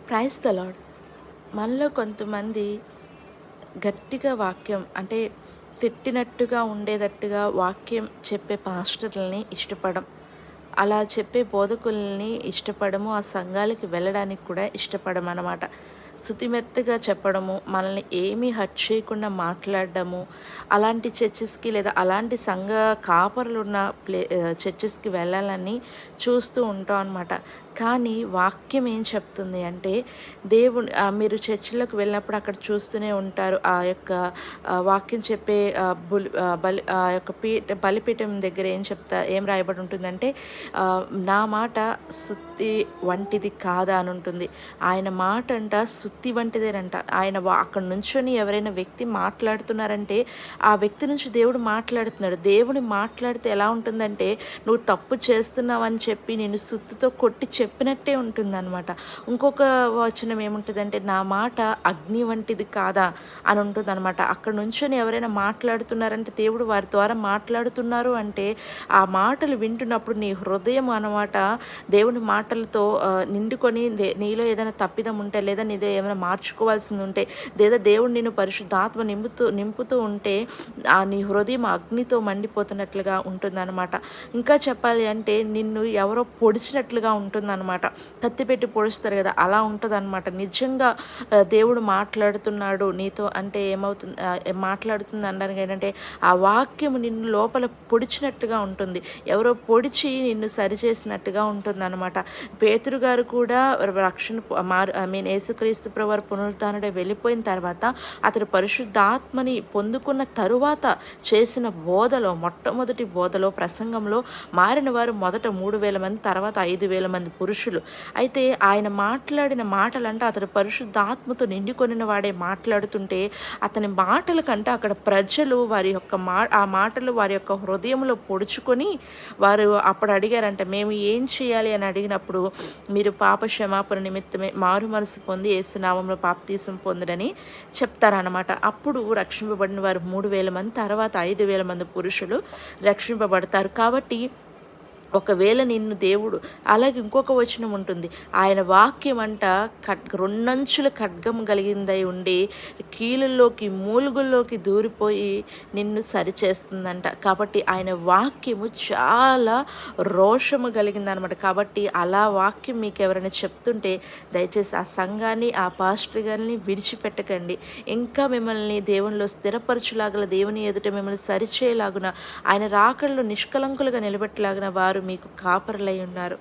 Praise the lord. మనలో కొంతమంది గట్టిగా వాక్యం అంటే తిట్టినట్టుగా ఉండేటట్టుగా వాక్యం చెప్పే పాస్టర్లని ఇష్టపడం. అలా చెప్పే బోధకుల్ని ఇష్టపడము. ఆ సంఘాలకి వెళ్ళడానికి కూడా ఇష్టపడమనమాట. శుతిమెత్తగా చెప్పడము, మనల్ని ఏమీ హర్ట్ చేయకుండా మాట్లాడడము, అలాంటి చర్చెస్‌కి లేదా అలాంటి సంఘ కాపరులున్న చర్చెస్‌కి వెళ్ళాలని చూస్తూ ఉంటాం అనమాట. కానీ వాక్యం ఏం చెప్తుంది అంటే, మీరు చర్చిలోకి వెళ్ళినప్పుడు అక్కడ చూస్తూనే ఉంటారు. ఆ యొక్క వాక్యం చెప్పే ఆ యొక్క బలిపీఠం దగ్గర ఏం రాయబడి ఉంటుందంటే, నా మాట సుత్తి వంటిది కాదా అని ఉంటుంది. ఆయన మాట అంట సుత్తి వంటిదేనంట. అక్కడ నుంచొని ఎవరైనా వ్యక్తి మాట్లాడుతున్నారంటే ఆ వ్యక్తి నుంచి దేవుడు మాట్లాడుతున్నాడు. దేవుని మాట్లాడితే ఎలా ఉంటుందంటే, నువ్వు తప్పు చేస్తున్నావని చెప్పి నేను సుత్తితో కొట్టి చెప్పినట్టే ఉంటుందన్నమాట. ఇంకొక వచనం ఏముంటుందంటే, నా మాట అగ్ని వంటిది కాదా అని ఉంటుందన్నమాట. అక్కడ నుంచొని ఎవరైనా మాట్లాడుతున్నారంటే దేవుడు వారి ద్వారా మాట్లాడుతున్నారు అంటే, ఆ మాటలు వింటున్నప్పుడు నీ హృదయం అన్నమాట దేవుని మాటలతో నిండుకొని నీలో ఏదైనా తప్పిదం ఉంటే, లేదా నీదే ఏమైనా మార్చుకోవాల్సింది ఉంటే, లేదా దేవుడు నిన్ను పరిశుద్ధాత్మ నింపుతూ ఉంటే నీ హృదయం అగ్నితో మండిపోతున్నట్లుగా ఉంటుందన్నమాట. ఇంకా చెప్పాలి అంటే నిన్ను ఎవరో పొడిచినట్లుగా ఉంటుందన్నమాట. కత్తిపెట్టి పొడుస్తారు కదా, అలా ఉంటుందన్నమాట. నిజంగా దేవుడు మాట్లాడుతున్నాడు నీతో అంటే ఏమవుతుంది, మాట్లాడుతుంది అనడానికి ఏంటంటే, ఆ వాక్యము నిన్ను లోపల పొడిచినట్టుగా ఉంటుంది. ఎవరో పొడిచి నిన్ను సరిచేసినట్టుగా ఉంటుందన్నమాట. పేతురు గారు కూడా రక్షణ యేసుక్రీస్తు ప్రభువారు పునరుద్ధానుడై వెళ్ళిపోయిన తర్వాత అతడు పరిశుద్ధాత్మని పొందుకున్న తరువాత చేసిన బోధలో, మొట్టమొదటి బోధలో, ప్రసంగంలో మారిన వారు మొదట 3,000 మంది, తర్వాత 5,000 మంది పురుషులు. అయితే ఆయన మాట్లాడిన మాటలంటే అతడు పరిశుద్ధాత్మతో నిండుకొనిన వాడే మాట్లాడుతుంటే, అతని మాటల కంటే అక్కడ ప్రజలు వారి యొక్క ఆ మాటలు వారి యొక్క హృదయంలో పొడుచుకొని వారు అప్పుడు అడిగారంట, మేము ఏం చేయాలి అని అడిగినప్పుడు, మీరు పాప క్షమాపణ నిమిత్తమే మారు మనసు పొంది యేసునామంలో బాప్తీసం పొందడని చెప్తారనమాట. అప్పుడు రక్షింపబడిన వారు 3,000 మంది, తర్వాత 5,000 మంది పురుషులు రక్షింపబడతారు. కాబట్టి ఒకవేళ నిన్ను దేవుడు, అలాగే ఇంకొక వచనం ఉంటుంది, ఆయన వాక్యం అంట రెండంచుల ఖడ్గం కలిగిందై ఉండి కీలుల్లోకి మూలుగుల్లోకి దూరిపోయి నిన్ను సరిచేస్తుందంట. కాబట్టి ఆయన వాక్యము చాలా రోషము కలిగిందనమాట. కాబట్టి అలా వాక్యం మీకు ఎవరైనా చెప్తుంటే దయచేసి ఆ సంఘాన్ని, ఆ పాస్టర్ గారిని విడిచిపెట్టకండి. ఇంకా మిమ్మల్ని దేవునిలో స్థిరపరచులాగల, దేవుని ఎదుట మిమ్మల్ని సరిచేయలాగున, ఆయన రాకళ్ళు నిష్కలంకులుగా నిలబెట్టలాగిన వారు మీకు కాపరులై ఉన్నారు.